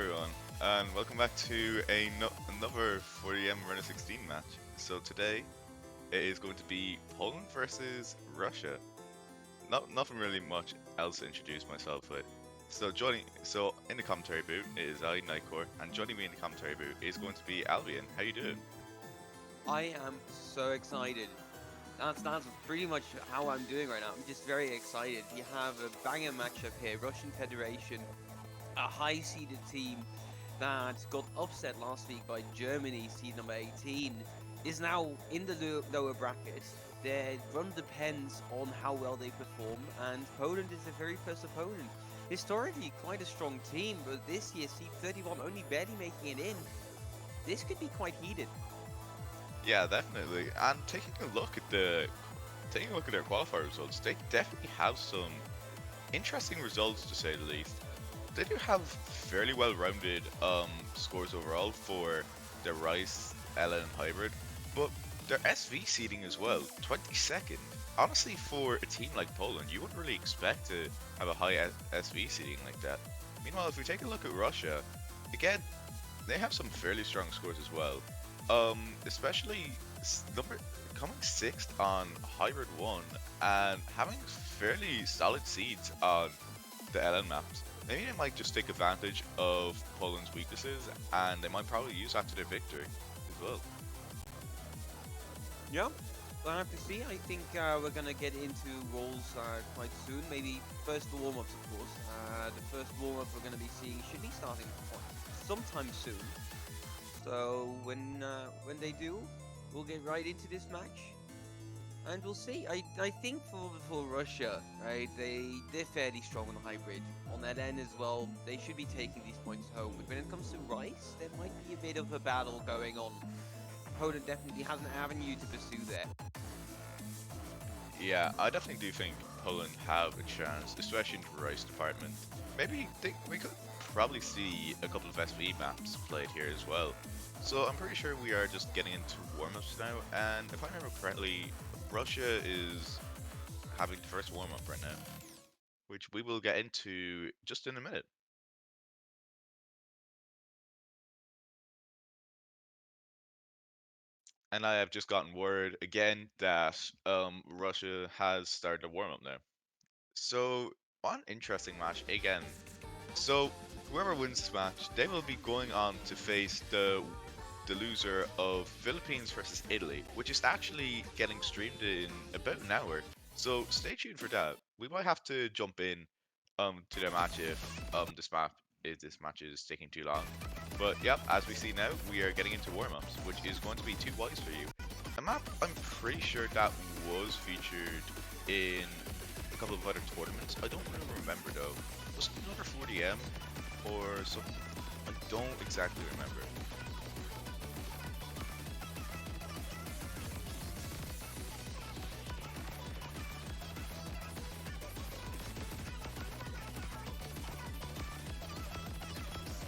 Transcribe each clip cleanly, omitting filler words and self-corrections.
everyone, and welcome back to another 40M Runner 16 match. So today it is going to be Poland versus Russia. Nothing really much else to introduce myself with. So in the commentary booth is I, Nightcore, and joining me in the commentary booth is going to be Albion. How you doing? I am so excited. That's pretty much how I'm doing right now. I'm just very excited. You have a banger matchup here. Russian Federation, a high-seeded team that got upset last week by Germany, seed number 18, is now in the lower bracket. Their run depends on how well they perform, and Poland is their very first opponent. Historically, quite a strong team, but this year, seed 31 only barely making it in. This could be quite heated. Yeah, definitely. And taking a look at their qualifier results, they definitely have some interesting results to say the least. They do have fairly well-rounded scores overall for their Rice, Ellen, hybrid, but their SV seeding as well, 22nd. Honestly, for a team like Poland, you wouldn't really expect to have a high SV seeding like that. Meanwhile, if we take a look at Russia, again, they have some fairly strong scores as well. Especially number coming sixth on hybrid one and having fairly solid seeds on the LN maps. Maybe they might just take advantage of Poland's weaknesses, and they might probably use that to their victory as well. Yeah, we'll have to see. I think we're gonna get into roles quite soon. Maybe first the warm-ups, of course. The first warm-up we're gonna be seeing should be starting sometime soon. So when they do, we'll get right into this match, and we'll see. I think for Russia, right? They're fairly strong on the hybrid. On that end as well, they should be taking these points home. But when it comes to Rice, there might be a bit of a battle going on. Poland definitely has an avenue to pursue there. Yeah, I definitely do think Poland have a chance, especially in the Rice department. We could probably see a couple of SV maps played here as well. So I'm pretty sure we are just getting into warm-ups now, and if I remember correctly, Russia is having the first warm-up right now, which we will get into just in a minute. And I have just gotten word again that Russia has started a warm-up now. So, one interesting match again. So, whoever wins this match, they will be going on to face the loser of Philippines versus Italy, which is actually getting streamed in about an hour. So stay tuned for that. We might have to jump in to the match if this match is taking too long. But yep, as we see now, we are getting into warm-ups, which is going to be two wise for you. A map I'm pretty sure that was featured in a couple of other tournaments. I don't really remember though. Was it another 40M or something? I don't exactly remember.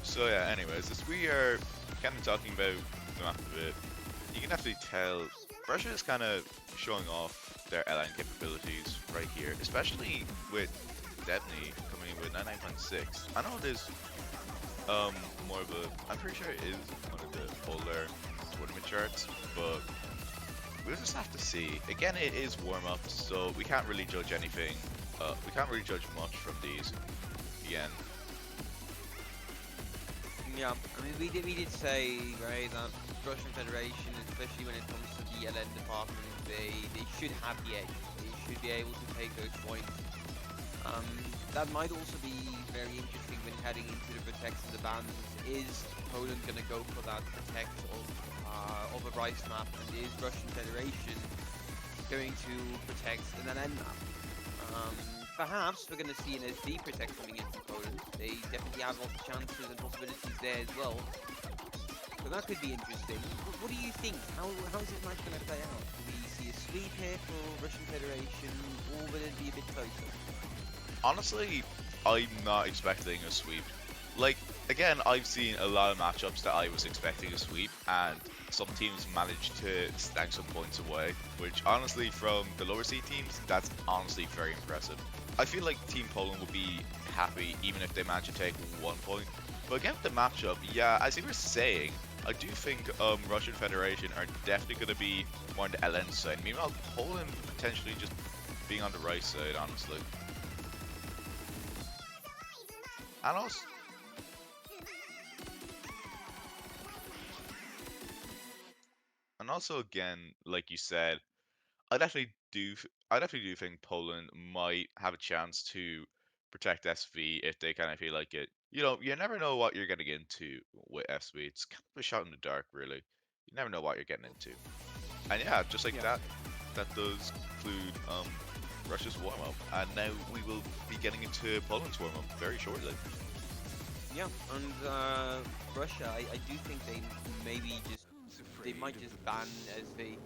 So yeah, anyways, as we are kind of talking about the map a bit, you can definitely tell Russia is kind of showing off their LN capabilities right here, especially with Debney coming in with 99.6. I know it is more of a, I'm pretty sure it is one of the older tournament charts, but we'll just have to see. Again, it is warm-ups, so we can't really judge anything. We can't really judge much from these. Again, Yeah, I mean, we did say, right, that Russian Federation, especially when it comes to the LN department, they should have the edge. They should be able to take those points. Um, that might also be very interesting when heading into the protect and the bans. Is Poland gonna go for that protect of a Rice map, and is Russian Federation going to protect an LN map? Perhaps we're going to see an SD protect coming in from Poland. They definitely have lots of chances and possibilities there as well. So that could be interesting. What do you think? How is this match going to play out? Do we see a sweep here for Russian Federation, or will it be a bit closer? honestly, I'm not expecting a sweep. Like, again, I've seen a lot of matchups that I was expecting a sweep, and some teams managed to snag some points away, which honestly, from the lower seed teams, that's honestly very impressive. I feel like Team Poland would be happy even if they manage to take 1 point, But again, with the matchup, yeah, as you were saying, I do think Russian Federation are definitely going to be more on the LN side. Meanwhile, Poland potentially just being on the right side, honestly. And also, again, like you said, I definitely do think Poland might have a chance to protect SV if they kind of feel like it. You know, you never know what you're getting into with SV. It's kind of a shot in the dark, really. You never know what you're getting into. And yeah, just like Yeah. that, that does conclude Russia's warm up. And now we will be getting into Poland's warm up very shortly. Yeah, and Russia, I do think they maybe just they might just ban SV.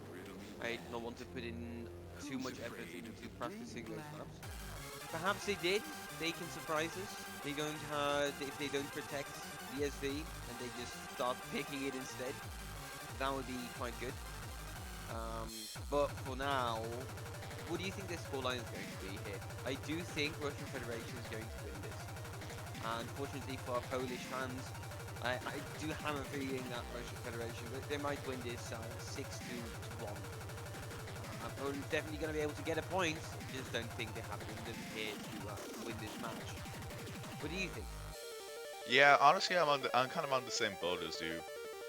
I don't want to put in too much effort into practicing those maps. Perhaps they did. They can surprise us. They don't if they don't protect the SV and they just start picking it instead. That would be quite good. Um, but for now, what do you think the scoreline is going to be here? I do think Russian Federation is going to win this. Unfortunately for our Polish fans, I do have a feeling that Russian Federation they might win this 6-1. Poland's definitely going to be able to get a point. I just don't think they have it in them here to win this match. What do you think? Yeah, honestly, I'm kind of on the same boat as you.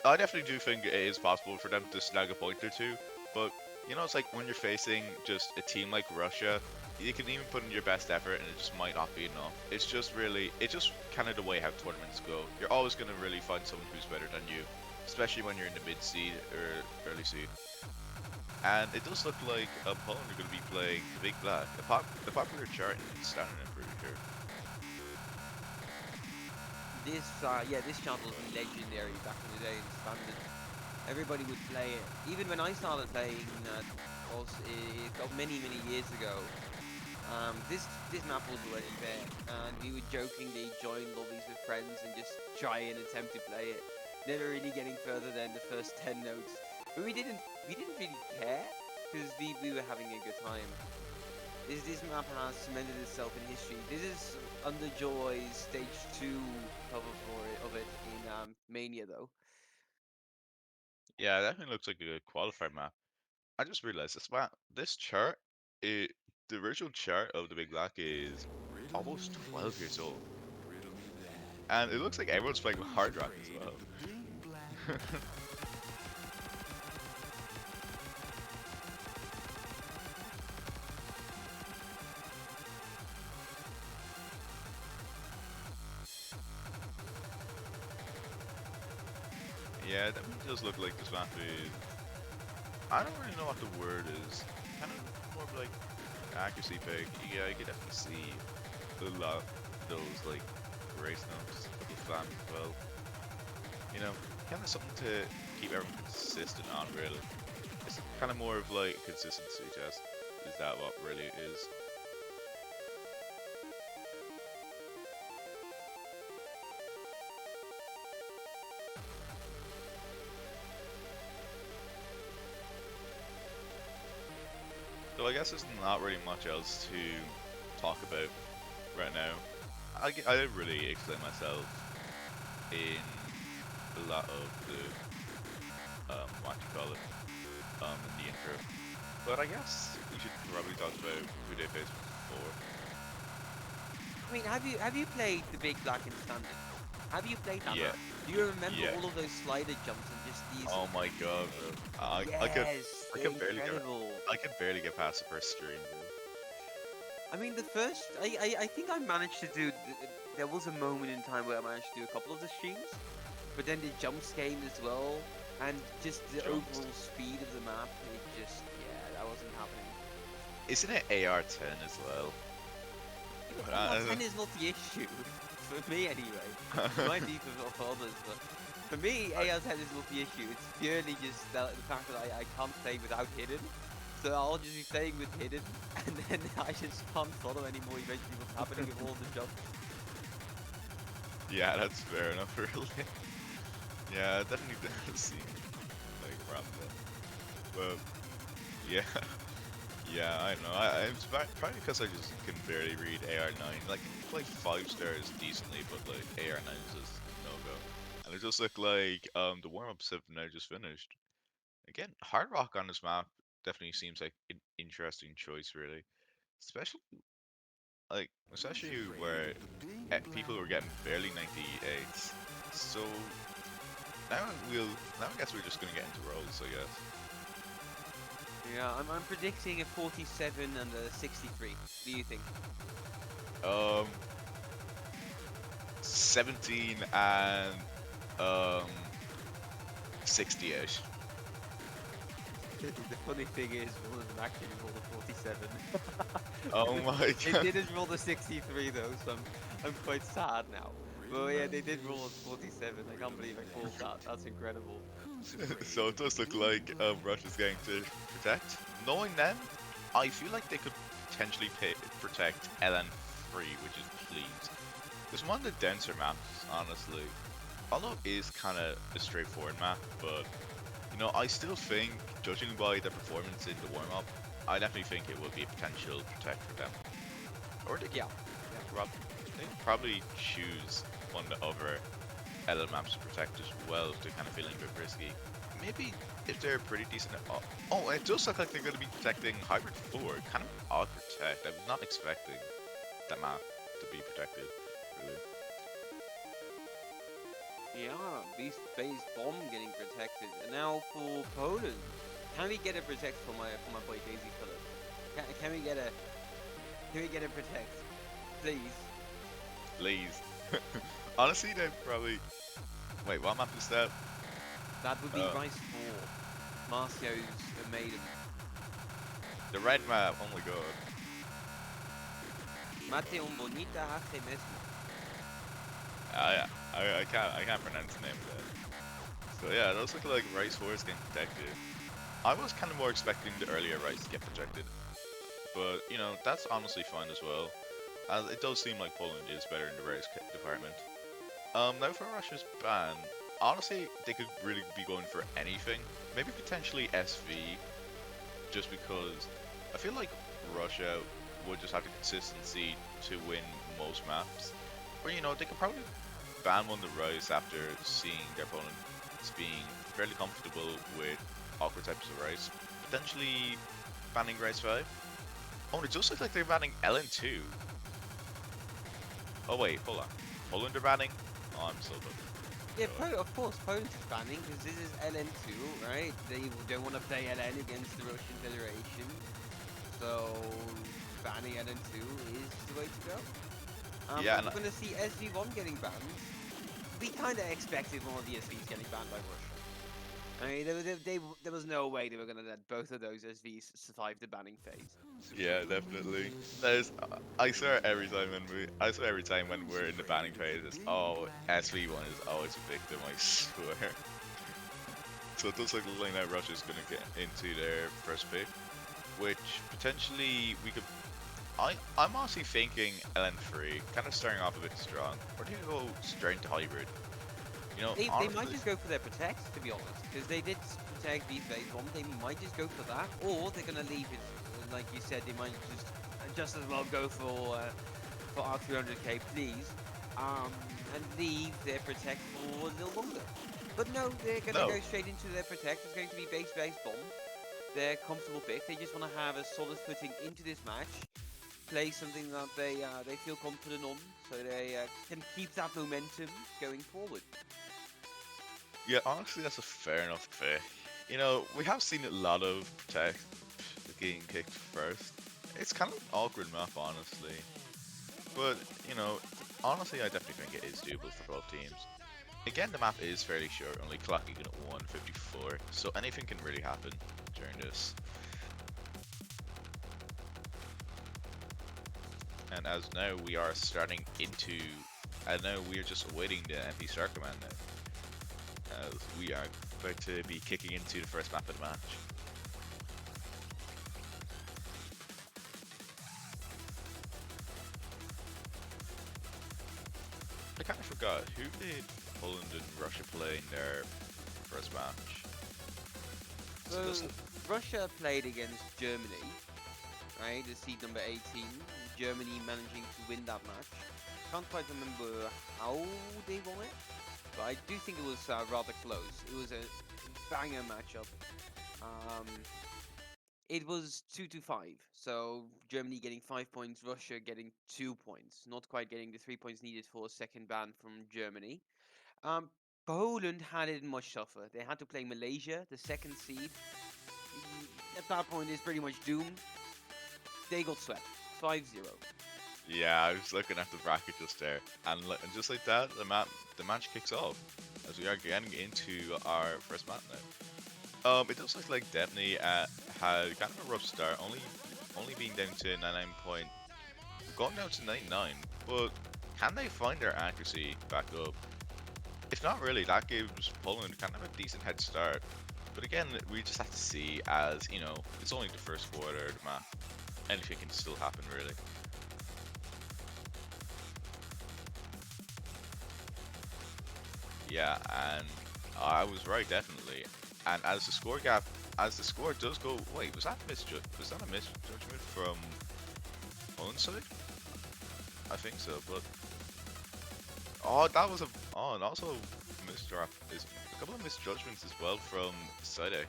I definitely do think it is possible for them to snag a point or two, but you know, it's like when you're facing just a team like Russia, you can even put in your best effort and it just might not be enough. It's just kind of the way how tournaments go. You're always going to really find someone who's better than you, especially when you're in the mid seed or early seed. And it does look like Poland are going to be playing the Big Black, the popular chart in standard, I'm pretty sure. This chant was legendary back in the day in standard. Everybody would play it. Even when I started playing, many years ago. This map was already there, and we would jokingly join lobbies with friends and just try and attempt to play it. Never really getting further than the first 10 notes, but we didn't really care because we were having a good time. This map has cemented itself in history. This is under Joy's stage 2 cover of it in Mania though. Yeah, it definitely looks like a good qualifier map. I just realized this chart, it the original chart of the Big Black is almost 12 years old, and it looks like everyone's playing with Hard Rock as well. Yeah, that really does look like this map is. I don't really know what the word is. Kind of more of like accuracy pick. Yeah, you can definitely see a lot of those like race notes, a couple of fans as well. You know, kind of something to keep everyone consistent on, really. It's kind of more of like a consistency test. Is that what really it is? So I guess there's not really much else to talk about right now. I didn't really explain myself in a lot of the what you call it in the intro, but I guess we should probably talk about who they faced before. I mean, have you played the Big Black in standard? Have you played that Yeah, map? Do you remember yeah. all of those slider jumps and just these? Oh my god, bro. Yes, I they're could barely incredible. I could barely get past the first stream, bro. I mean, the first, I think I managed to do. There was a moment in time where I managed to do a couple of the streams, but then the jumps came as well, and just the Jumps. overall speed of the map. It just, yeah, that wasn't happening. Isn't it AR-10 as well? AR10 is not the issue for me anyway. It might be for others, but for me, AR10 is not the issue. It's purely just the fact that I can't play without hidden. So I'll just be playing with hidden, and then I just can't follow anymore eventually what's happening with all the jumps. Yeah, that's fair enough, really. Yeah, it definitely does seem like around that. But yeah, yeah, I don't know. It's probably because I just can barely read AR9. Like, I can play 5 stars decently, but like AR9 is just no And it just looked like the warm-ups have now just finished. Again, Hard Rock on this map definitely seems like an interesting choice, really. Especially especially where people were getting barely 98s. So now now I guess we're just gonna get into rolls, I guess. Yeah, I'm predicting a 47 and a 63. What do you think? Um, 17 and um 68. The funny thing is, one of them actually rolled a 47. Oh my They god. didn't roll the 63 though, so I'm quite sad now. But yeah, they did roll a 47. I can't believe I called that. That's incredible. So it does look like Russia's going to protect. Knowing them, I feel like they could potentially protect LN3, which is pleased. It's one of the denser maps, honestly. Although it is kind of a straightforward map, but I still think, judging by their performance in the warm-up, I definitely think it will be a potential protect for them. Or Yeah, yeah. they could probably choose one of the other LL maps to protect as well if they're kind of feeling a bit risky. Maybe if they're pretty decent at. Oh, it does look like they're going to be protecting Hybrid 4. Kind of odd protect. I was not expecting that map to be protected, really. Yeah, Beast Base Bomb getting protected. And now for Poland. Can we get a protect for my boy Daisy Color? Can we get a protect? Please. Please. Honestly, they probably. Wait, what map is that? That would be Uh, Rice 4. Marcio's Maiden. the red map. Oh my god. Mate un bonita hace mesmo. I can't pronounce the name of that. So yeah, those look like Rice 4 is getting protected. I was kind of more expecting the earlier Rice to get protected, but that's honestly fine as well. As it does seem like Poland is better in the race department. Now for Russia's ban, honestly, they could really be going for anything. Maybe potentially SV, just because I feel like Russia would just have the consistency to win most maps. Or they could probably ban one of the Rice after seeing their opponents being fairly comfortable with awkward types of Rice. Potentially banning Rice 5. Oh, and it does look like they're banning LN2. Oh wait, hold on. Poland are banning? Oh, I'm so Yeah, dumb. of course, Poland is banning because this is LN2, right? They don't want to play LN against the Russian Federation, so banning LN2 is the way to go. Yeah, and We're gonna see SV1 getting banned. We kind of expected one of the SVs getting banned by Russia. I mean, there was no way they were gonna let both of those SVs survive the banning phase. yeah, definitely. I swear every time when we're in the banning phase, it's SV1 is always a victim. I swear. So it does look like now Russia's gonna get into their first pick, which potentially we could. I'm honestly thinking LN3, kind of starting off a bit strong, or do you go straight to hybrid? They might Honestly, just go for their protect, to be honest, because they did protect these phase one. They might just go for that, or they're gonna leave it, like you said. They might just as well go for our 300k, please, and leave their protect for a little longer. But no, they're gonna no. go straight into their protect. It's going to be base bomb. Their comfortable pick. They just want to have a solid footing into this match, play something that they feel confident on, so they can keep that momentum going forward. Yeah, honestly, that's a fair enough pick. We have seen a lot of tech getting kicked first. It's kind of an awkward map, honestly. But, honestly, I definitely think it is doable for both teams. Again, the map is fairly short, only clocking in at 154, so anything can really happen during this. And as now we are starting into, and now we are just awaiting the MP start command now, as we are about to be kicking into the first map of the match. I kind of forgot, who did Poland and Russia play in their first match? So Russia played against Germany, right? The seed number 18. Germany managing to win that match. Can't quite remember how they won it. but I do think it was rather close. It was a banger matchup. Um, it was 2-5, so Germany getting 5 points, Russia getting 2 points, not quite getting the 3 points needed for a second ban from Germany. Um, Poland had it much tougher. They had to play Malaysia, the second seed. At that point, is pretty much doomed. They got swept, 5-0. Yeah, I was looking at the bracket just there, and, and just like that, the match kicks off as we are getting into our first match now. It does look like Depney had kind of a rough start, only being down to 99 point, going down to 99. But can they find their accuracy back up? If not really, that gives Poland kind of a decent head start. But again, we just have to see, as you know, it's only the first quarter of the match. Anything can still happen, really. Yeah, and I was right, definitely. And as the score does go, wait, was that a misjudgment from Owen's side? I think so, but oh, that was a oh, and also misdraft is a couple of misjudgments as well from Side.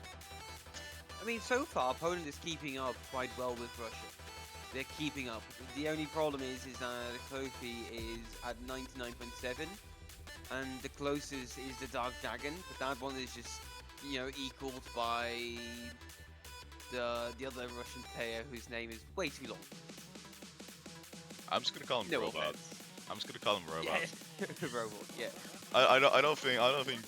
I mean, so far Poland is keeping up quite well with Russia. They're keeping up. The only problem is that Kofi is at 99.7, and the closest is the Dark Dragon, but that one is just equaled by the other Russian player whose name is way too long. I'm just gonna call him No Robot. offense. I'm just gonna call him Robot. Yeah, robot. Yeah. I don't think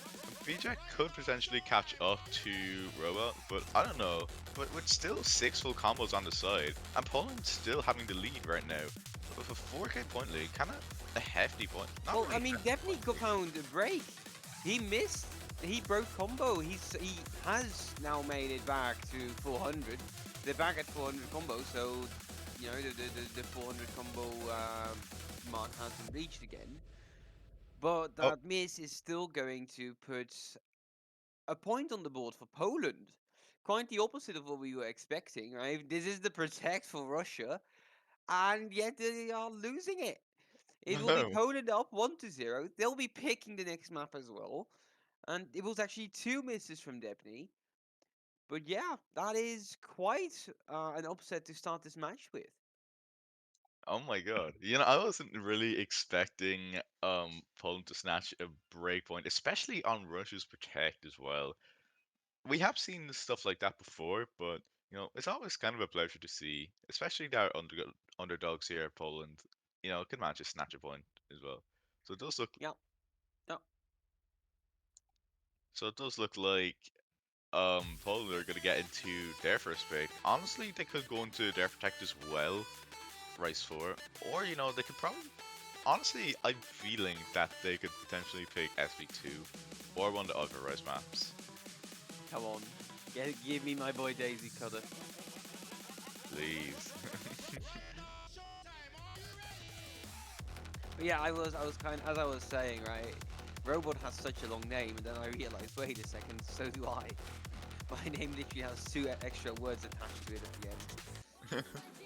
BJ could potentially catch up to Robot, but I don't know. But with still 6 full combos on the side, and Poland still having the lead right now with a 4K point lead, kind of a hefty point. Not Well, really I mean, hefty definitely point could lead. found a break. He missed. He broke combo. He has now made it back to 400. They're back at 400 combo, so the 400 combo mark hasn't reached again. But Oh, that miss is still going to put a point on the board for Poland. Quite the opposite of what we were expecting, right? This is the protect for Russia, and yet they are losing it. It will be no. Poland up 1-0. They'll be picking the next map as well. And it was actually two misses from Debney. But yeah, that is quite an upset to start this match with. Oh my god. I wasn't really expecting Poland to snatch a breakpoint, especially on Russia's protect as well. We have seen stuff like that before, but it's always kind of a pleasure to see, especially their underdogs here at Poland. Can manage to snatch a point as well. So it does look Yeah, yeah. so it does look like Poland are gonna get into their first pick. Honestly, they could go into their protect as well, Rice 4, or they could probably honestly I'm feeling that they could potentially pick SB2 or one of the other Rice maps. Come on. Give me my boy Daisy Cutter. Please. But yeah, I was kind as I was saying, right? Robot has such a long name, and then I realized, wait a second, so do I. My name literally has two extra words attached to it at the end.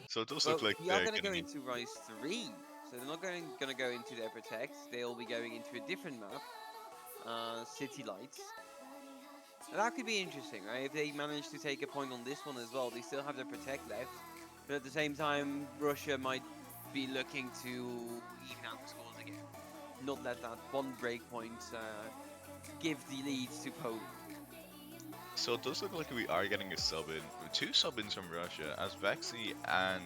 So it does look Well, like we are they're going to gonna go need. into Rise 3. So they're not going to go into their Protect. They'll be going into a different map, City Lights. And that could be interesting, right? If they manage to take a point on this one as well, they still have their Protect left. But at the same time, Russia might be looking to even out the scores again. Not let that one break point give the leads to Poland. So it does look like we are getting a sub in, two sub ins from Russia, as Vexy and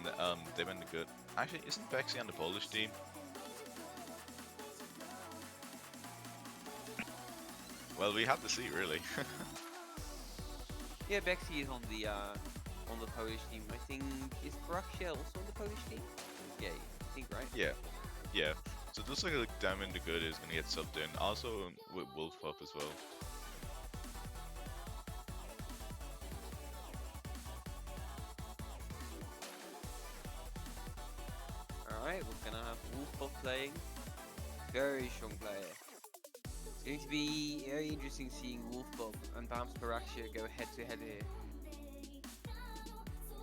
Devin the Good. Actually, isn't Vexy on the Polish team? Well, we have to see, really. Yeah, Bexy is on the Polish team. I think is Braxia also on the Polish team? Yeah, I think right. Yeah, yeah. So it does look like Diamond the Good is gonna get subbed in, also with Wolf Pup as well. Alright, we're gonna have Wolfbot playing. Very strong player. It's going to be very interesting seeing Wolfbot and perhaps Paraxia go head to head here.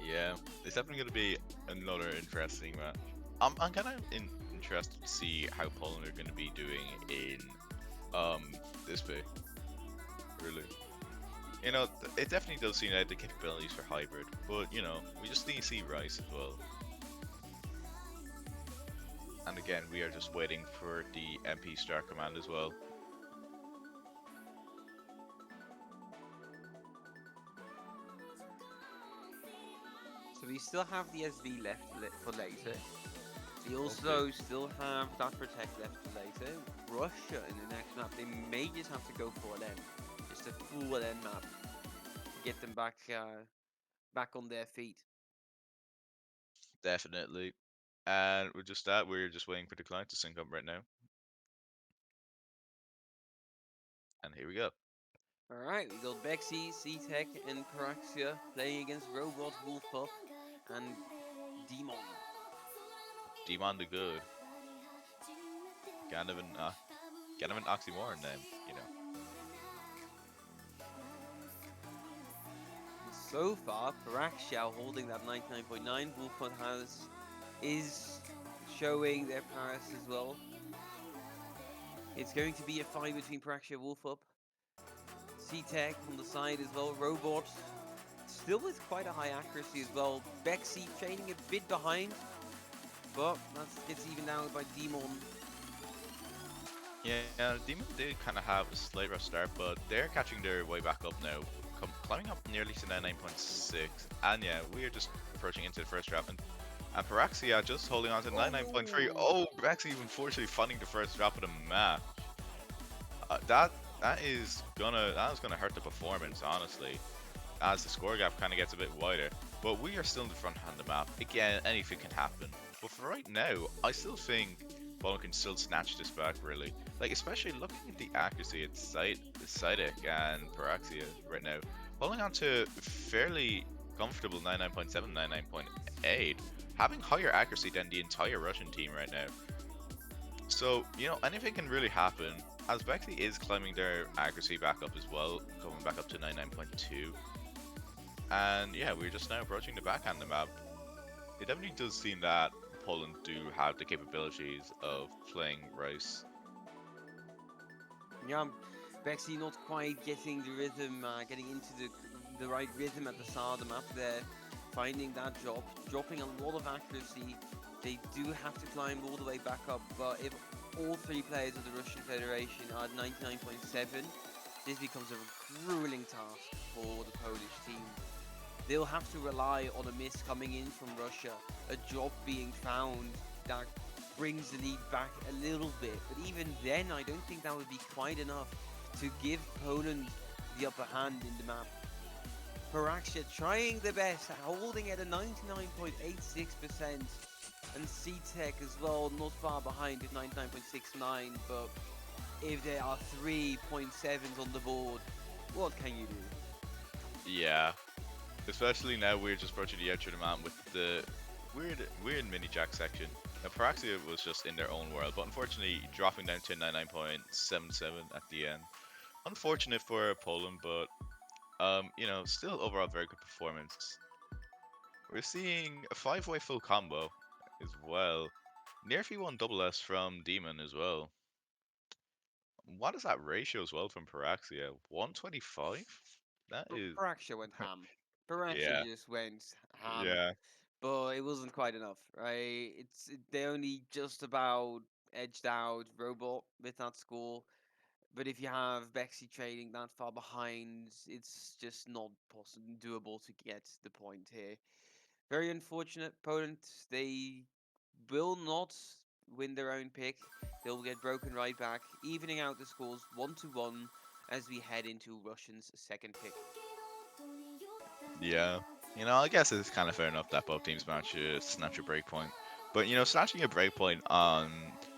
Yeah, it's definitely gonna be another interesting match. I'm kind of interested to see how Poland are gonna be doing in this pick, really. It definitely does seem like the capabilities for hybrid, but we just need to see Rice as well. And again, we are just waiting for the MP start command as well. So we still have the SV left for later. We Okay, also still have that protect left for later. Russia in the next map, they may just have to go for an N. Just a full N map to get them back on their feet. definitely. And with just that, we're just waiting for the client to sync up right now. And here we go. Alright, we got Bexy, C-Tech, and Paraxia playing against Robot, Wolfpup, and Demon. Demon the Good. Kind of an uh, kind of an oxymoron name. And so far, Paraxia holding that 99.9. Wolfpup is showing their Paris as well. It's going to be a fight between Paraxia and Wolfpup. C-Tech on the side as well. Robot still with quite a high accuracy as well. Bexy trading a bit behind, but that gets evened out by Demon. Yeah, Demon did kind of have a slight rough start, but they're catching their way back up now, climbing up nearly to 99.6. And yeah, we are just approaching into the first drop, and Paraxia just holding on to 99.3. Oh, Oh, Paraxia unfortunately finding the first drop of the match. That that is gonna hurt the performance, honestly, as the score gap kind of gets a bit wider. But we are still in the front hand of the map. Again, anything can happen. But for right now, I still think Bowling can still snatch this back, really. Like, especially looking at the accuracy at Sidek and Paraxia right now. Holding on to fairly comfortable 99.7, 99.8, having higher accuracy than the entire Russian team right now. So, anything can really happen. As Bexley is climbing their accuracy back up as well, coming back up to 99.2. And yeah, we're just now approaching the backhand of the map. It definitely does seem that Poland do have the capabilities of playing Rice. yeah, Bexy not quite getting the rhythm, getting into the right rhythm at the start of the map there, finding that dropping a lot of accuracy. They do have to climb all the way back up, but if all three players of the Russian Federation are at 99.7, this becomes a grueling task for the Polish team. They'll have to rely on a miss coming in from Russia, a drop being found that brings the lead back a little bit. But even then, I don't think that would be quite enough to give Poland the upper hand in the map. Paraxia trying their best, holding at a 99.86%, and C-Tech as well, not far behind at 99.69, but if there are 3.7s on the board, what can you do? Yeah, especially now we're just approaching the edge of the map with the weird mini jack section. Now, Paraxia was just in their own world, but unfortunately dropping down to 99.77 at the end. Unfortunate for Poland, but still overall very good performance. We're seeing a five-way full combo as well. Nearly one double S from Demon as well. What is that ratio as well from Paraxia? 125? That is, Paraxia went ham. Paraxia yeah, just went ham, yeah, but it wasn't quite enough, right? They only just about edged out Robot with that score. But if you have Bexy trading that far behind, it's just not possible doable to get the point here. Very unfortunate. Poland, they will not win their own pick. They'll get broken right back, evening out the scores 1-1 as we head into Russians' second pick. yeah. I guess it's kind of fair enough that both teams managed to snatch a breakpoint. But, snatching a breakpoint on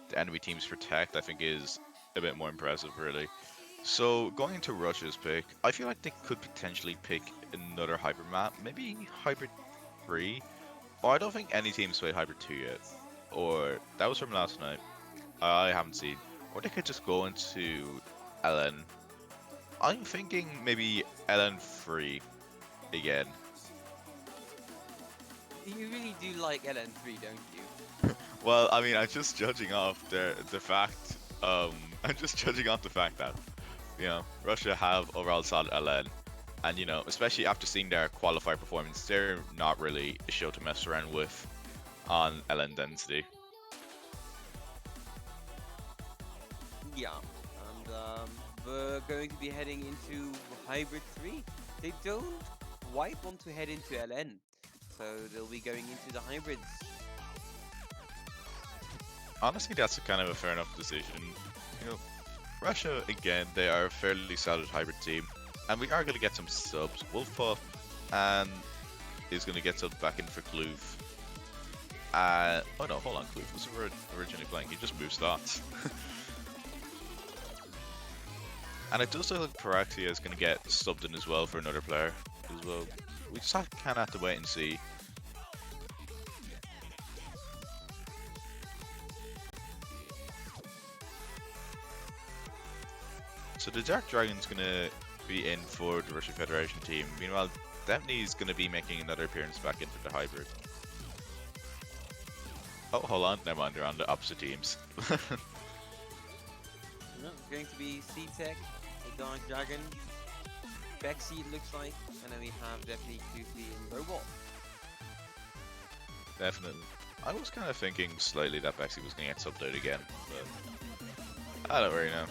the enemy team's protect, I think, is a bit more impressive, really. So, going into Russia's pick, I feel like they could potentially pick another hybrid map, maybe hybrid 3. Or I don't think any team's played hybrid 2 yet. Or that was from last night. I haven't seen. Or they could just go into LN. I'm thinking maybe LN3 again. You really do like LN3, don't you? Well, I mean, I'm just judging off the fact I'm just judging off the fact that, Russia have overall solid LN, and especially after seeing their qualifier performance, they're not really a show to mess around with on LN density. Yeah, and we're going to be heading into Hybrid 3. They don't quite want to head into LN, so they'll be going into the hybrids. Honestly, that's a kind of a fair enough decision. You know, Russia, again, they are a fairly solid hybrid team, and we are going to get some subs. Wolfpuff and is going to get subbed back in for Kloof. Oh no, hold on, Kloof was originally playing. He just moved slots. And it does look like Paraxia is going to get subbed in as well for another player as well. We just kind of have to wait and see. So the Dark Dragon's going to be in for the Russian Federation team. Meanwhile, Dempney's going to be making another appearance back in for the hybrid. Oh, hold on. Never mind. They're on the opposite teams. No, it's going to be C-Tech, the Dark Dragon, Bexy it looks like, and then we have definitely Goofy and Robot. Definitely. I was kind of thinking slightly that Bexy was going to get subbed out again, but I don't really know.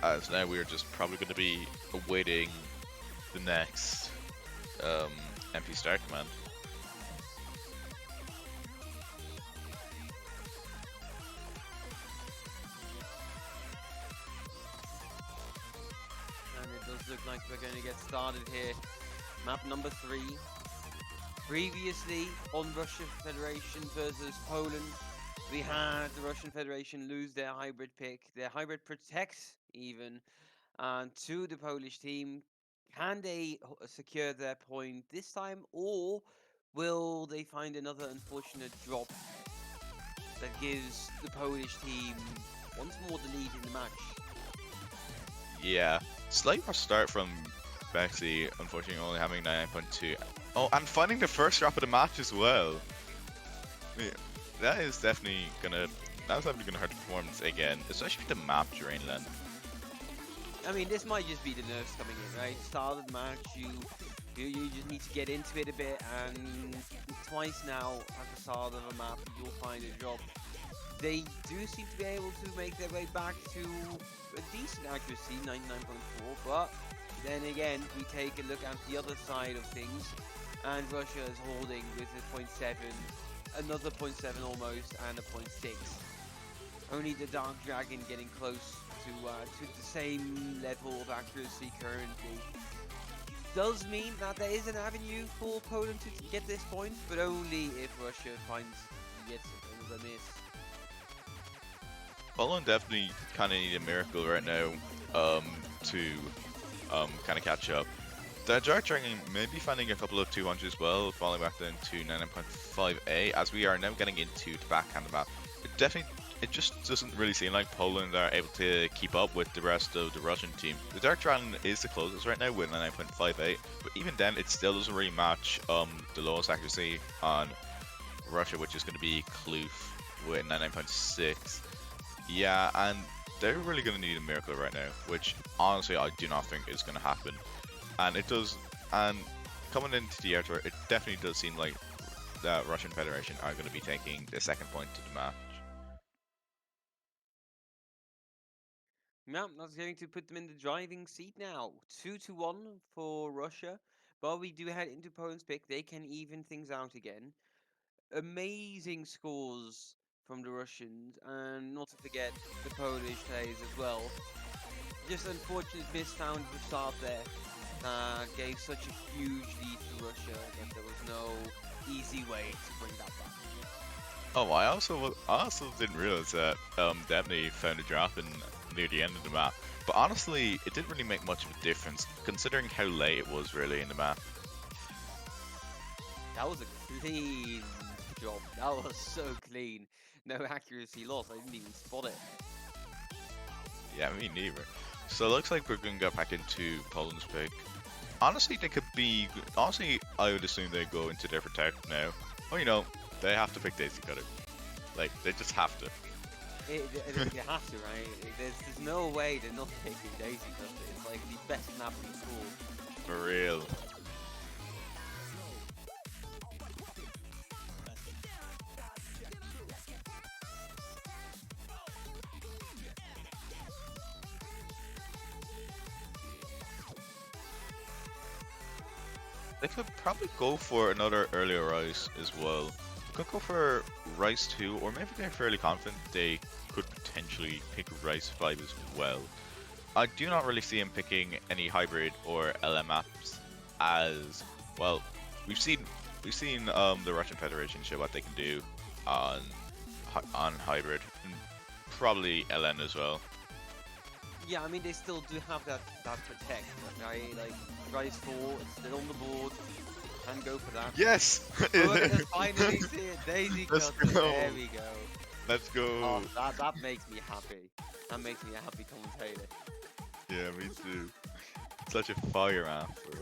As now we're just probably going to be awaiting the next MP Star command. And it does look like we're going to get started here. Map number 3. Previously on Russian Federation versus Poland, we had the Russian Federation lose their hybrid pick, their hybrid protect even, to the Polish team. Can they secure their point this time, or will they find another unfortunate drop that gives the Polish team once more the lead in the match? Yeah, slight rough start from Bexy, unfortunately only having 9.2. Oh, and finding the first drop of the match as well. Yeah, that's definitely gonna hurt the performance again, especially with the map during land. I mean, this might just be the nerves coming in, right? Start of the match, you just need to get into it a bit, and twice now at the start of a map, you'll find a drop. They do seem to be able to make their way back to a decent accuracy, 99.4, but then again, we take a look at the other side of things, and Russia is holding with a 0.7, another 0.7 almost, and a 0.6. Only the Dark Dragon getting close to the same level of accuracy currently. Does mean that there is an avenue for Poland to get this point, but only if Russia finds yet another miss. Poland definitely kind of need a miracle right now to kind of catch up. The Dark Dragon may be finding a couple of 200s as well, falling back down to 99.5A, as we are now getting into the backhand of the map. It just doesn't really seem like Poland are able to keep up with the rest of the Russian team. The Dark Dragon is the closest right now with 99.58, but even then it still doesn't really match the lowest accuracy on Russia, which is going to be Kloof with 99.6. Yeah, and they're really going to need a miracle right now, which honestly I do not think is going to happen. And it does, and coming into the air tour, it definitely does seem like the Russian Federation are going to be taking the second point to the match. Yeah, that's going to put them in the driving seat now. 2-1 for Russia. But we do head into Poland's pick. They can even things out again. Amazing scores from the Russians, and not to forget the Polish players as well. Just unfortunate miss found at the start there. Gave such a huge lead to Russia that there was no easy way to bring that back. Oh, I also didn't realize that Debney found a drop in near the end of the map. But honestly, it didn't really make much of a difference, considering how late it was really in the map. That was a clean job. That was so clean. No accuracy loss. I didn't even spot it. Yeah, me neither. So it looks like we're going to go back into Poland's pick. Honestly, they could be... Honestly, I would assume they go into their protect now. Well, they have to pick Daisy Cutter. Like, they just have to. It has to, right? There's no way they're not taking Daisy Cluster. It's like the best map in the pool. For real. They could probably go for another earlier Rise as well. Could go for Rise 2, or maybe they're fairly confident they could potentially pick Rise 5 as well. I do not really see him picking any hybrid or LM maps as well. We've seen the Russian Federation show what they can do on on hybrid, and probably LN as well. Yeah, I mean they still do have that protect, right? Like Rise 4, it's still on the board. Can go for that. Yes, Oh, look at us finally see it. Daisy let's Cutter. go. There we go. Let's Oh, go. that makes me happy. That makes me a happy commentator. Yeah, me too. Such a fire app, bro.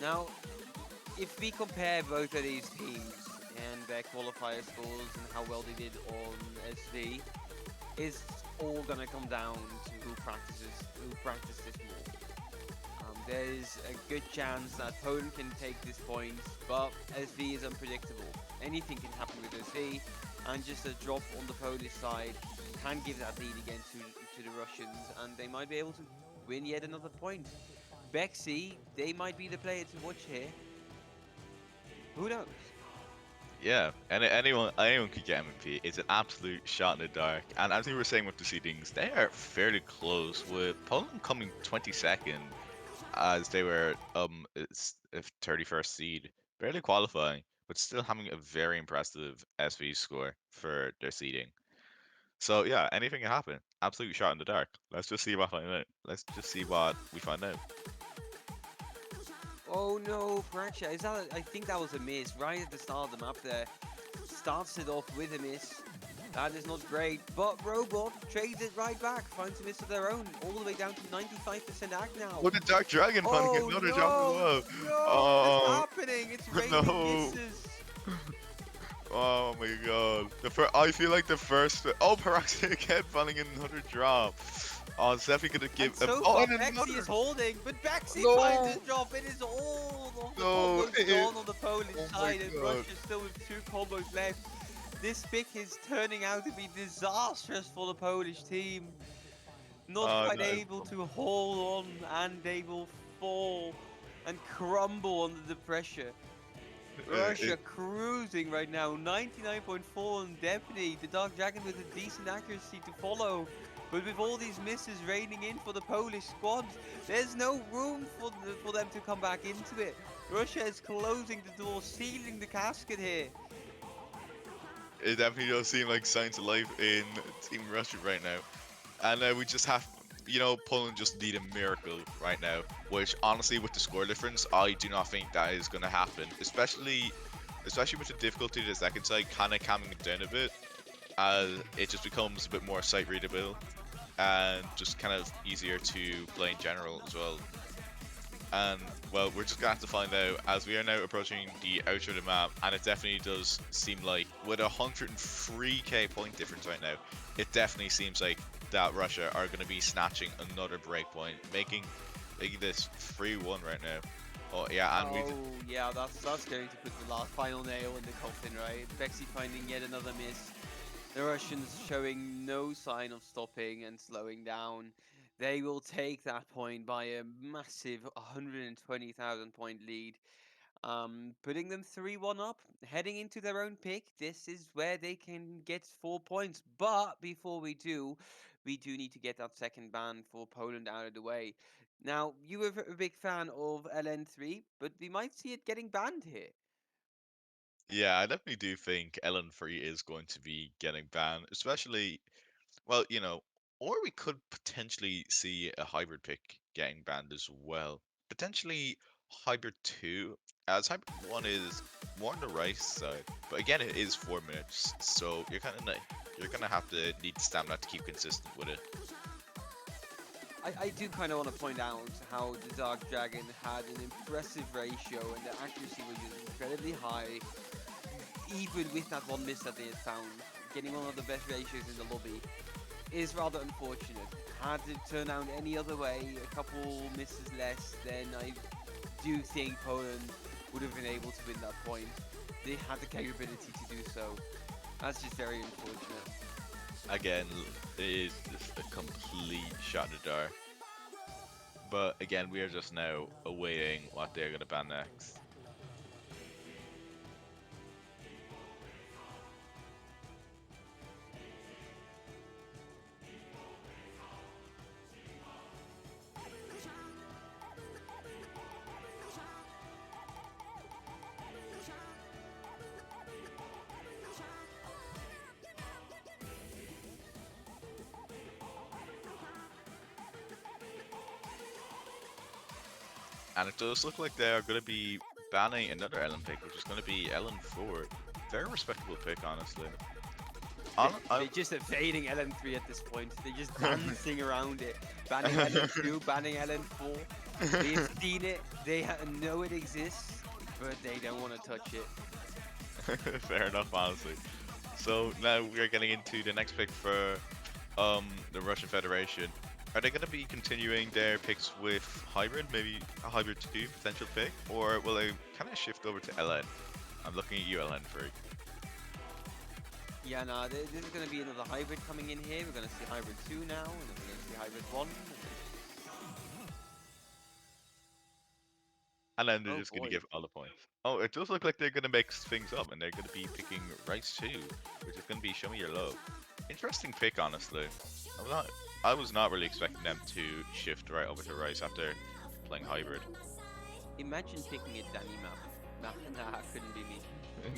Now, if we compare both of these teams and their qualifier scores and how well they did on SV, it's all gonna come down to who practices more. There's a good chance that Poland can take this point, but SV is unpredictable. Anything can happen with SV, and just a drop on the Polish side can give that lead again to the Russians, and they might be able to win yet another point. Bexy, they might be the player to watch here. Who knows? Yeah, and anyone could get MVP. It's an absolute shot in the dark. And as we were saying with the seedings, they are fairly close, with Poland coming 22nd as they were it's a 31st seed, barely qualifying, but still having a very impressive SV score for their seeding. So yeah, anything can happen. Absolute shot in the dark. Let's just see what find out. Let's just see what we find out. Oh no, Fracture. Is that? I think that was a miss right at the start of the map there. Starts it off with a miss. That is not great, but Robot trades it right back, finds a miss of their own, all the way down to 95% act now. Look at Dark Dragon finding Oh another jump as no, well. no, what is Oh happening? It's raining no. misses. Oh my god. I feel like the first. Oh, Paraxia again finding another drop. Oh, it's definitely gonna And give. so Oh, far, and Bexy is another. holding, but Bexy finds No, his drop. It is all of the no. combos gone on the Polish Oh my side, and god. Russia still with 2 combos left. This pick is turning out to be disastrous for the Polish team. Not Oh, quite that is. able to hold on, and they will fall and crumble under the pressure. Russia It, cruising right now, 99.4 on Deputy. The Dark Dragon with a decent accuracy to follow. But with all these misses raining in for the Polish squad, there's no room for them to come back into it. Russia is closing the door, sealing the casket here. it definitely does seem like signs of life in Team Russia right now. And we just have, Poland just need a miracle right now. Which honestly, with the score difference, I do not think that is going to happen. Especially with the difficulty of the second side kind of calming it down a bit, as it just becomes a bit more sight readable and just kind of easier to play in general as well. And well, we're just gonna have to find out as we are now approaching the outro of the map, and it definitely does seem like with 103k point difference right now, it definitely seems like that Russia are gonna be snatching another breakpoint, making this 3-1 right now. Oh yeah, and we Oh yeah, that's going to put the last final nail in the coffin, right? Bexy finding yet another miss. The Russians showing no sign of stopping and slowing down. They will take that point by a massive 120,000 point lead, putting them 3-1 up, heading into their own pick. This is where they can get 4 points. But before we do need to get that second ban for Poland out of the way. Now, you were a big fan of LN3, but we might see it getting banned here. yeah, I definitely do think Ellen Free is going to be getting banned, especially well, or we could potentially see a hybrid pick getting banned as well. Potentially hybrid 2, as hybrid 1 is more on the right side, but again, it is 4 minutes, so you're gonna have to need stamina to keep consistent with it. I do kind of want to point out how the Dark Dragon had an impressive ratio and the accuracy was incredibly high, even with that one miss that they had found. Getting one of the best ratios in the lobby is rather unfortunate. Had it turned out any other way, a couple misses less, then I do think Poland would have been able to win that point. They had the capability to do so. That's just very unfortunate. Again, it is just a complete shot in the dark. But again, we are just now awaiting what they're going to ban next. And it does look like they are going to be banning another Ellen pick, which is going to be Ellen 4. Very respectable pick, honestly. They're just evading LN3 at this point. They're just dancing around it. Banning LN2, banning LN4. They've seen it, they know it exists, but they don't want to touch it. Fair enough, honestly. So now we are getting into the next pick for the Russian Federation. Are they going to be continuing their picks with hybrid, maybe a hybrid 2 potential pick, or will they kind of shift over to LN? I'm looking at you, LN3. Yeah, no, this is going to be another hybrid coming in here. We're going to see hybrid 2 now, and then we're going to see hybrid 1. And then they're Oh just going to boy. give all the points. Oh, it does look like they're going to mix things up, and they're going to be picking Rice 2, which is going to be Show Me Your Love. Interesting pick, honestly. I was not really expecting them to shift right over to Rice after playing hybrid. Imagine picking a Danny map. Nah, couldn't be me.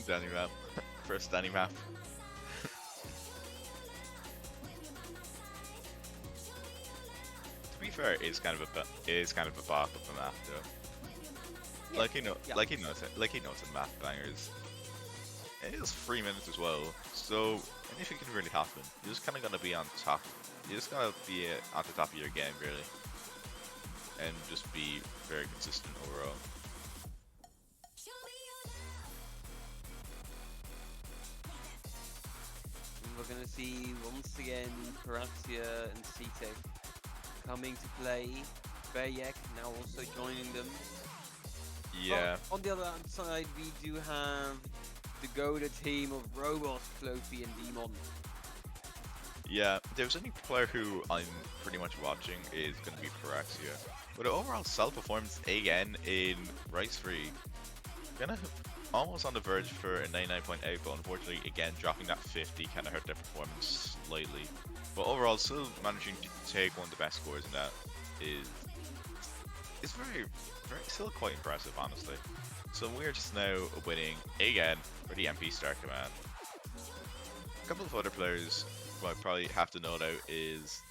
Danny map. First Danny map. To be fair, it is kind of a bop of a map though. Yeah, Like yeah. like he knows it. Like he knows the map bangers. It is 3 minutes as well, so anything can really happen. You're just kind of gonna be on top. You just gotta be at the top of your game, really, and just be very consistent overall. And we're going to see once again Paraxia and CTEC coming to play. Bayek now also joining them. Yeah. But on the other hand side, we do have the Goda team of Robos, Clofi, and Demon. Yeah, there's any player who I'm pretty much watching is going to be Paraxia. But overall self-performance again in Rice 3, kind of almost on the verge for a 99.8, but unfortunately again dropping that 50 kind of hurt their performance slightly. But overall still managing to take one of the best scores in that is very still quite impressive, honestly. So we're just now winning again for the MP Star Command. A couple of other players who I probably have to note out is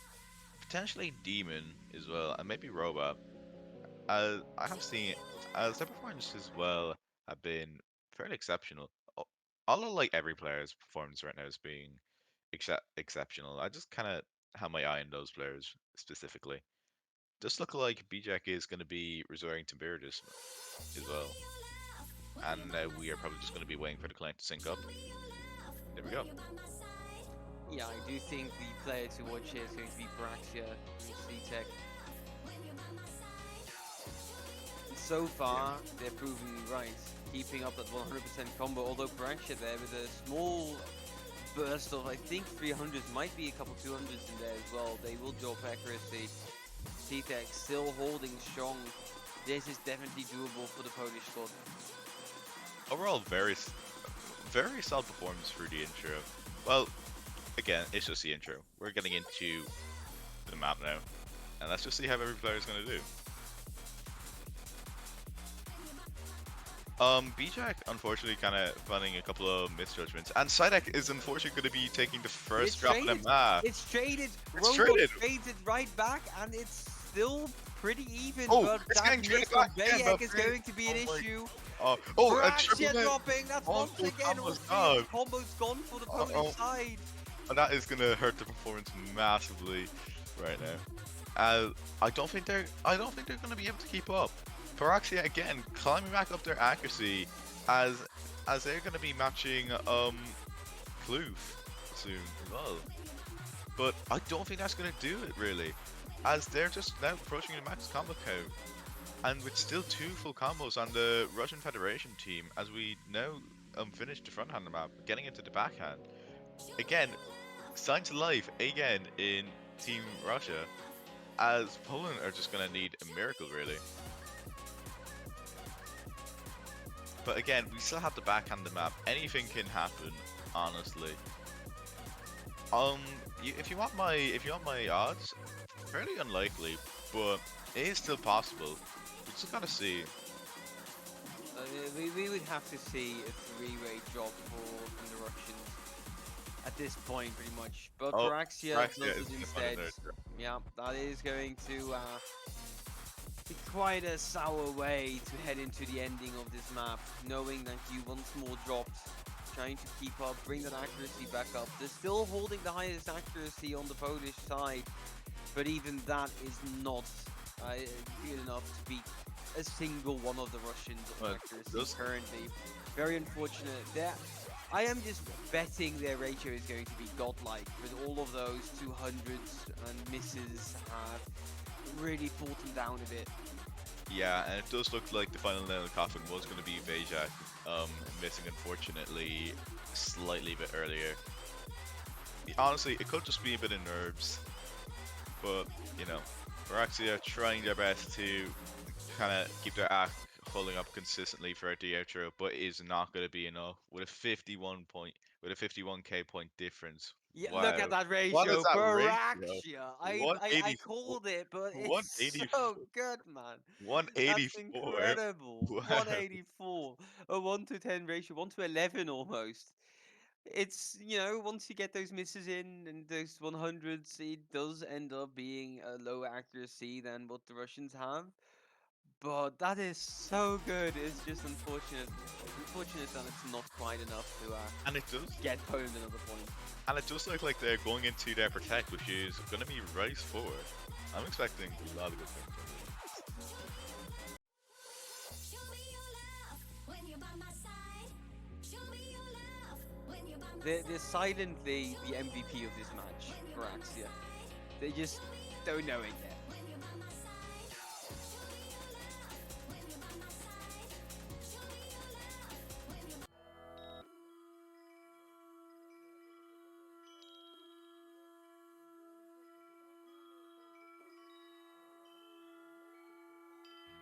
potentially Demon as well, and maybe Robot. I have seen their performances as well have been fairly exceptional. Although like every player's performance right now is being exceptional, I just kind of have my eye on those players specifically. Just look like BJack is going to be resorting to Beardus as well. And we are probably just going to be waiting for the client to sync up. There we go. Yeah, I do think the player to watch here is going to be Paraxia and CTEC. So far, they're proving me right, keeping up that 100% combo, although Paraxia there with a small burst of, I think, 300s, might be a couple 200s in there as well. They will drop accuracy. CTEC still holding strong. This is definitely doable for the Polish squad. Overall, very solid performance for the intro. Well, again, it's just the intro. We're getting into the map now, and let's just see how every player is going to do. BJack unfortunately kind of finding a couple of misjudgments, and Sidek is unfortunately going to be taking the first drop in the map. It's traded. It's Robot traded. trades it right back, and it's still pretty even. Oh, but it's that getting miss traded from back again, Bayek but is going to be an oh my- issue. Oh, a triple Paraxia net. dropping. That's once Oh, again combo's all gone. combo's gone for the Polish Uh-oh. side. And that is going to hurt the performance massively right now. I don't think they're going to be able to keep up. Paraxia again climbing back up their accuracy as they're going to be matching Kloof soon as well. But I don't think that's going to do it really, as they're just now approaching a max combo count. And with still two full combos on the Russian Federation team, as we now finished the front hand map, getting into the backhand. Again, sign to life again in Team Russia, as Poland are just gonna need a miracle really. But again, we still have the backhand the map. Anything can happen, honestly. Um, if you want my odds, fairly unlikely, but it is still possible. We just gotta see. We would have to see a three-way drop from the Russians at this point, pretty much. But Oh, Paraxia Praxia does is it gonna find instead. another. Yeah, that is going to be quite a sour way to head into the ending of this map, knowing that you once more dropped, trying to keep up, bring that accuracy back up. They're still holding the highest accuracy on the Polish side, but even that is not good enough to beat a single one of the Russians on But accuracy those currently. Very unfortunate. I am just betting their ratio is going to be godlike, with all of those 200s and misses have really pulled them down a bit. Yeah, and it does look like the final nail in the coffin was going to be Vejak, missing unfortunately slightly bit earlier. Honestly, it could just be a bit of nerves, but you know, Varaxia trying their best to kind of keep their act holding up consistently throughout the outro, but is not going to be enough with a 51k point difference. Yeah, look at Wow, that what is ratio, that ratio? Baraxia. I 180, called it, but it's 184, so good, man. That's 184. incredible. Wow. 184, a 1 to 10 ratio, 1 to 11 almost. It's, once you get those misses in and those 100s, it does end up being a lower accuracy than what the Russians have. But that is so good. It's just unfortunate that it's not quite enough to And it does get Poland another point. And it does look like they're going into their protect, which is going to be race forward. I'm expecting a lot of good things from They're silently the MVP of this match for Axia. They just don't know it yet.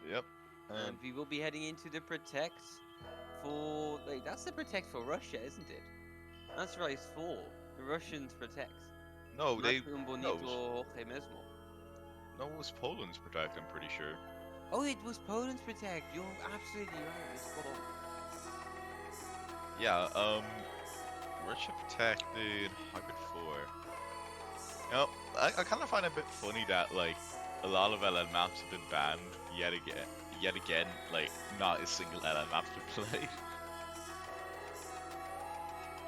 this. Yep. And we will be heading into the protect for. Wait, that's the protect for Russia, isn't it? That's race 4. The Russians protect. No, Match they un no, bonito hoje mismo. no, it was Poland's protect. I'm pretty sure. Oh, it was Poland's protect. You're absolutely right. You're spot on. Yeah. Russia protected Hybrid 4. I kind of find it a bit funny that like a lot of LN maps have been banned yet again. Yet again, like not a single LN map's been played.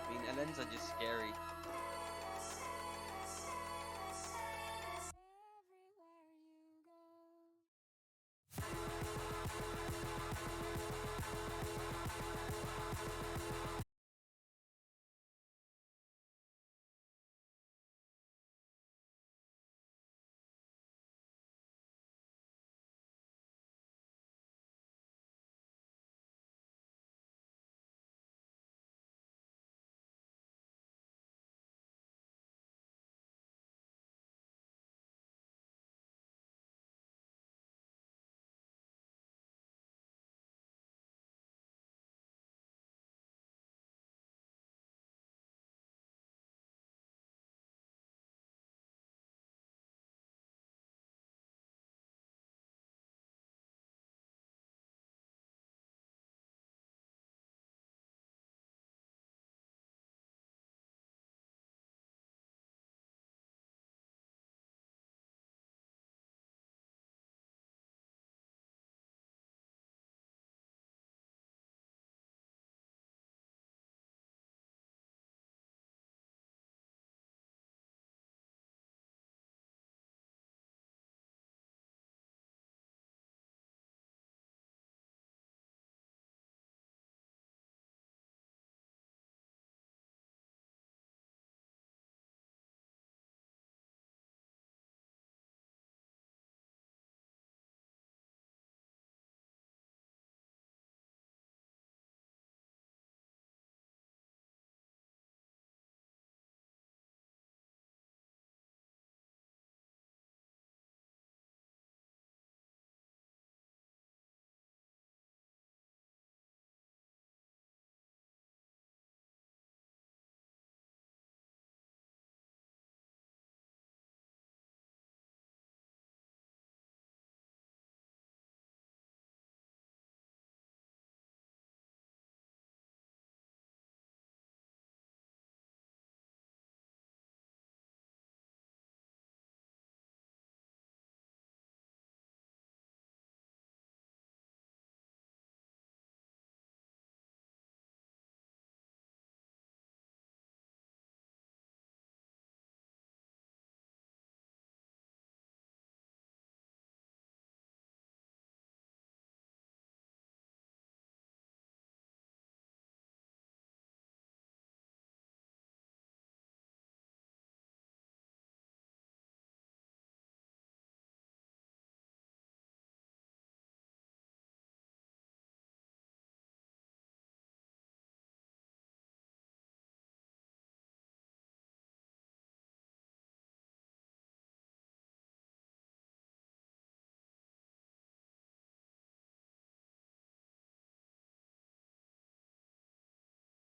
I mean, LNs are just scary.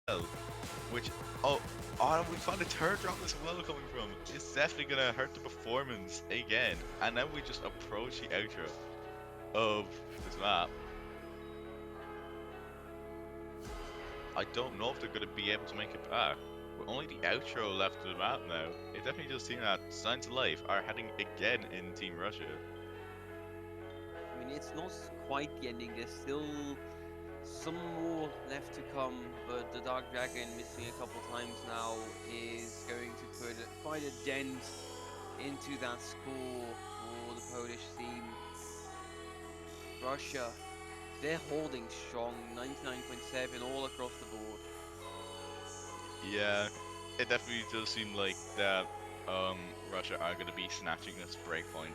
well, which oh we found a third drop as well coming from. It's definitely gonna hurt the performance again. And then we just approach the outro of this map. I don't know if they're gonna be able to make it back. With only the outro left of the map now, it definitely does seem that Signs of Life are heading again in Team Russia. I mean, it's not quite the ending. There's still some more left to come, but the Dark Dragon missing a couple times now is going to put quite a dent into that score for the Polish team. Russia, they're holding strong, 99.7 all across the board. Yeah, it definitely does seem like that Russia are gonna be snatching this breakpoint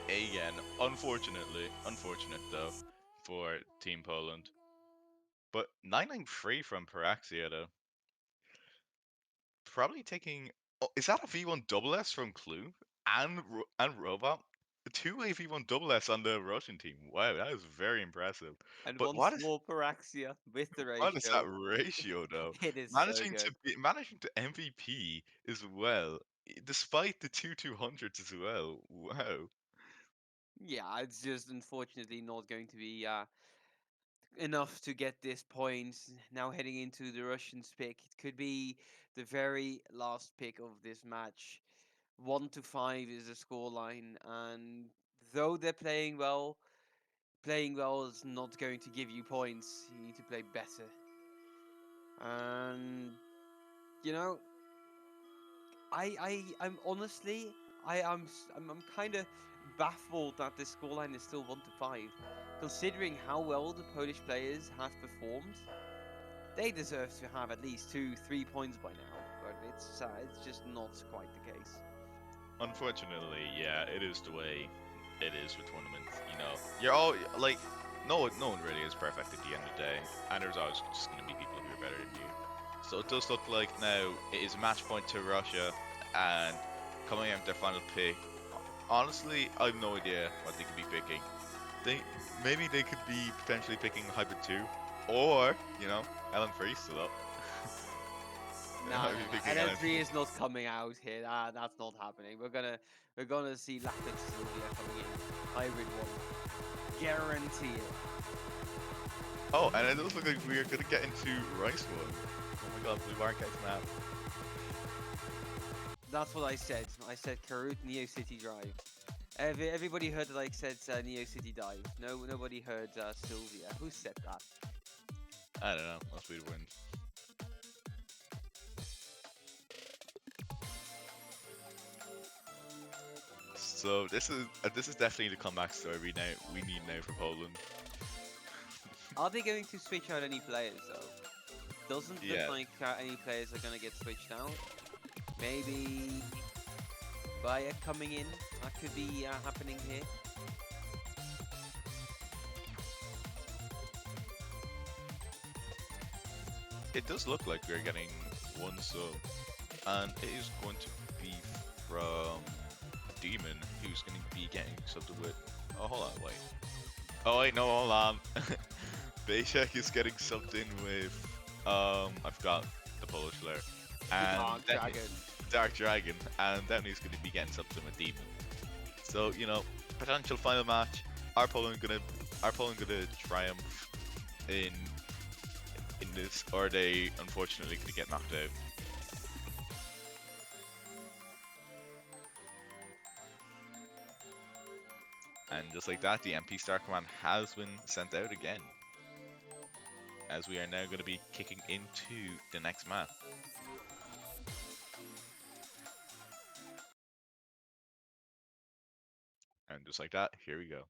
again. Unfortunately, unfortunate though for Team Poland. But 993 from Paraxia though. Probably taking. Oh, is that a V1 double S from Clue and Robot? Two-way V1 double S on the Russian team. Wow, that is very impressive. And But once more Paraxia with the what is that ratio. ratio though? It is so good. Managing to MVP as well, despite the 2-200s as well. Wow. Yeah, it's just unfortunately not going to be enough to get this point. Now heading into the Russians pick, it could be the very last pick of this match. 1-5 is the scoreline, and though they're playing well is not going to give you points. You need to play better. And you know, I'm honestly, I'm kind of baffled that this scoreline is still 1-5, considering how well the Polish players have performed. They deserve to have at least 2-3 points by now, but it's just not quite the case. Unfortunately, yeah, it is the way it is with tournaments. You know, you're all like, no one really is perfect at the end of the day, and there's always just gonna be people who are better than you. So it does look like now it is match point to Russia, and coming out their final pick. Honestly, I have no idea what they could be picking. They maybe they could be potentially picking Hybrid 2, or Ellen Free still up. They No, might no, be no. picking Ellen. LN3 is not coming out here. That's not happening. We're gonna see Lapid Sylvia coming in. Hybrid one. Guarantee it. Oh, and it does look like we are gonna get into Rice One. Oh my god, Blue Archives map. That's what I said. I said Karut Neo City Drive. Everybody heard that I said Neo City Dive. No, nobody heard Sylvia. Who said that? I don't know, must be the wind. So this is definitely the comeback story we need now for Poland. Are they going to switch out any players though? Doesn't look Yeah, like any players are gonna get switched out. Maybe Bayek coming in. That could be happening here. it does look like we're getting one sub, and it is going to be from Demon, who's going to be getting something with. Oh, hold on, wait. Oh wait, no, hold on. Bayshek is getting something with. I forgot the Polish player, The and Dark then Dragon. Dark Dragon, and then he's going to be getting something with Demon. So potential final match. Are Poland gonna triumph in this, or are they unfortunately gonna get knocked out? And just like that, the MP Star Command has been sent out again, as we are now going to be kicking into the next map. And just like that, here we go.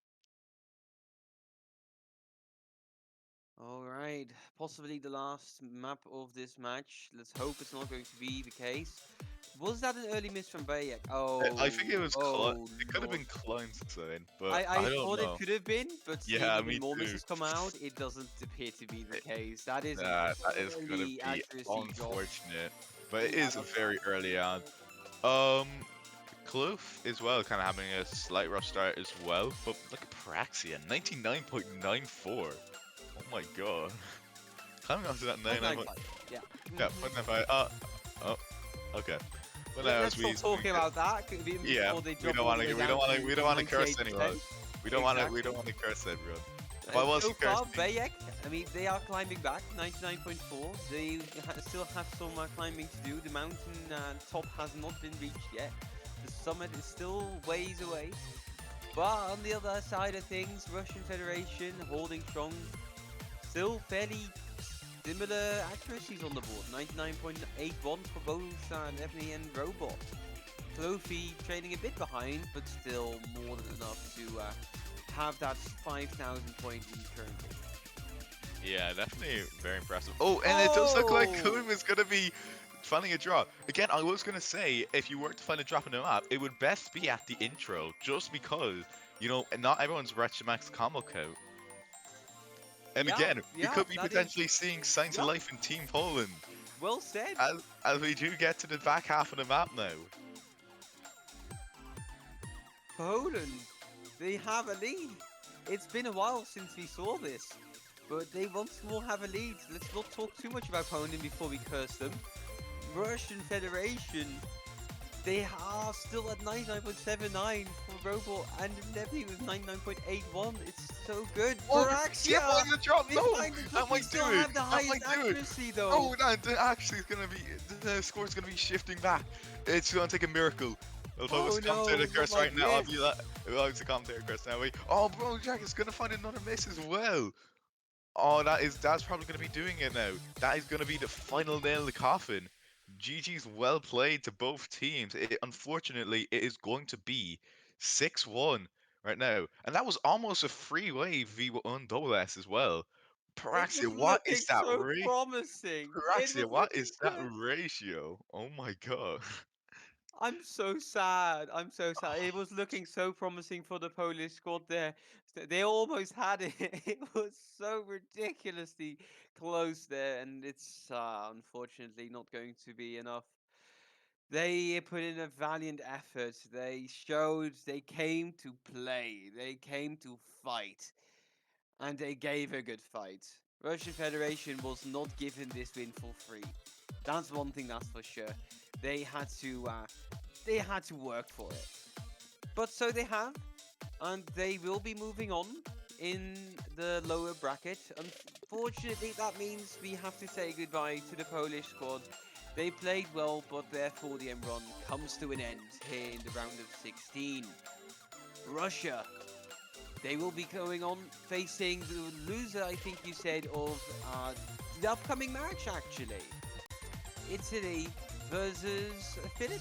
All right, possibly the last map of this match. Let's hope it's not going to be the case. Was that an early miss from Bayek? I think it was Oh, It could have not. been Klein's design, but I I don't thought it know. could have been, but seeing Yeah, even me more too. misses come out, it doesn't appear to be the case. That is an That is gonna early be accuracy drop. unfortunate, but it Yeah, is that's very bad. early on. Um, Kloof as well, kind of having a slight rough start as well. But look at Praxia, 99.94. Oh my god. Coming on to that 99. 0.95. Yeah. Yeah, put that fight. Oh, okay. But now as Let's not talk get, about that even yeah, before they drop all the way we down don't want to, to we don't want to curse anyone. 98%. We Exactly. don't want to curse everyone. If I And was so far, cursing, Bayek, I mean, they are climbing back, 99.4. They still have some climbing to do. The mountain top has not been reached yet. The summit is still ways away. But on the other side of things, Russian Federation holding strong. Still fairly similar accuracies on the board. 99.81 for both Ebony and Robot. Trophy trailing a bit behind, but still more than enough to have that 5,000 point lead currently. yeah, definitely very impressive. Oh, and it does look like Oh! Kuhn is gonna be finding a drop. Again, I was gonna say if you were to find a drop in the map, it would best be at the intro, just because not everyone's Retro Max combo count. And Yeah, again, we yeah, could be that is, potentially seeing signs of yeah, life in Team Poland well said. as we do get to the back half of the map now. Poland, they have a lead. It's been a while since we saw this, but they once more have a lead. Let's not talk too much about Poland before we curse them. Russian Federation, they are still at 99.79 for Robot and Nebby with 99.81. It's so good. Oh, skip Baraxia! on the drop! They No, find the that drop. They might still do it. have the That highest might do it. accuracy though. Oh, no, actually, it's gonna be the score's gonna be shifting back. It's gonna take a miracle. If I was Oh a no, commentator not curse right like now, I'll this. be that. If I was a commentator curse now, oh, bro, Jack is gonna find another miss as well. Oh, that's probably gonna be doing it now. That is gonna be the final nail in the coffin. GG's well played to both teams. Unfortunately, it is going to be 6-1 right now, and that was almost a three-way V1 double S as well. It Paraxia, was what is looking that so promising. It Paraxia, was what looking is that good. ratio? Oh my god. I'm so sad. I'm so sad. It was looking so promising for the Polish squad there. They almost had it. It was so ridiculously close there, and it's unfortunately not going to be enough. They put in a valiant effort. They showed they came to play. They came to fight. And they gave a good fight. Russian Federation was not given this win for free. That's one thing that's for sure. They had to they had to work for it. But so they have, and they will be moving on in the lower bracket. Unfortunately, that means we have to say goodbye to the Polish squad. They played well, but their 4DM run comes to an end here in the round of 16. Russia, they will be going on facing the loser, I think you said, of the upcoming match, actually. Italy versus Philippines.